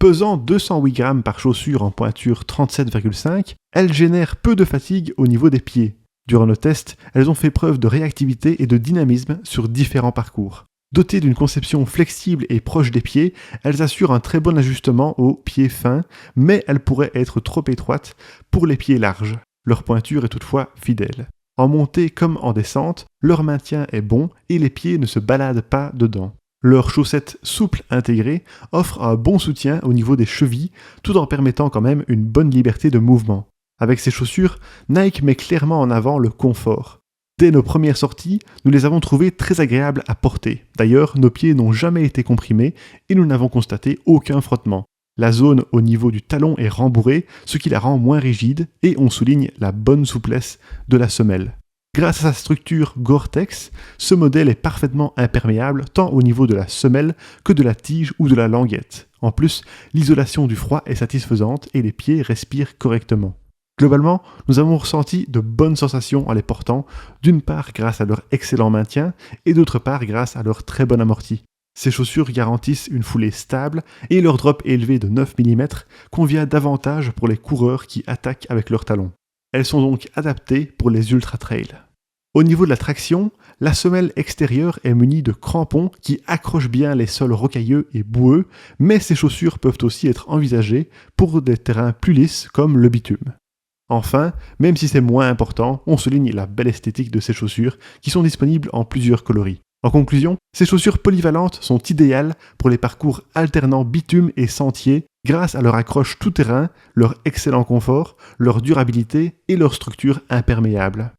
Pesant 208 grammes par chaussure en pointure 37,5, elles génèrent peu de fatigue au niveau des pieds. Durant nos tests, elles ont fait preuve de réactivité et de dynamisme sur différents parcours. Dotées d'une conception flexible et proche des pieds, elles assurent un très bon ajustement aux pieds fins, mais elles pourraient être trop étroites pour les pieds larges. Leur pointure est toutefois fidèle. En montée comme en descente, leur maintien est bon et les pieds ne se baladent pas dedans. Leurs chaussettes souples intégrées offrent un bon soutien au niveau des chevilles, tout en permettant quand même une bonne liberté de mouvement. Avec ces chaussures, Nike met clairement en avant le confort. Dès nos premières sorties, nous les avons trouvées très agréables à porter. D'ailleurs, nos pieds n'ont jamais été comprimés et nous n'avons constaté aucun frottement. La zone au niveau du talon est rembourrée, ce qui la rend moins rigide, et on souligne la bonne souplesse de la semelle. Grâce à sa structure Gore-Tex, ce modèle est parfaitement imperméable tant au niveau de la semelle que de la tige ou de la languette. En plus, l'isolation du froid est satisfaisante et les pieds respirent correctement. Globalement, nous avons ressenti de bonnes sensations en les portant, d'une part grâce à leur excellent maintien et d'autre part grâce à leur très bon amorti. Ces chaussures garantissent une foulée stable et leur drop élevé de 9 mm convient davantage pour les coureurs qui attaquent avec leurs talons. Elles sont donc adaptées pour les ultra-trails. Au niveau de la traction, la semelle extérieure est munie de crampons qui accrochent bien les sols rocailleux et boueux, mais ces chaussures peuvent aussi être envisagées pour des terrains plus lisses comme le bitume. Enfin, même si c'est moins important, on souligne la belle esthétique de ces chaussures qui sont disponibles en plusieurs coloris. En conclusion, ces chaussures polyvalentes sont idéales pour les parcours alternant bitume et sentier grâce à leur accroche tout-terrain, leur excellent confort, leur durabilité et leur structure imperméable.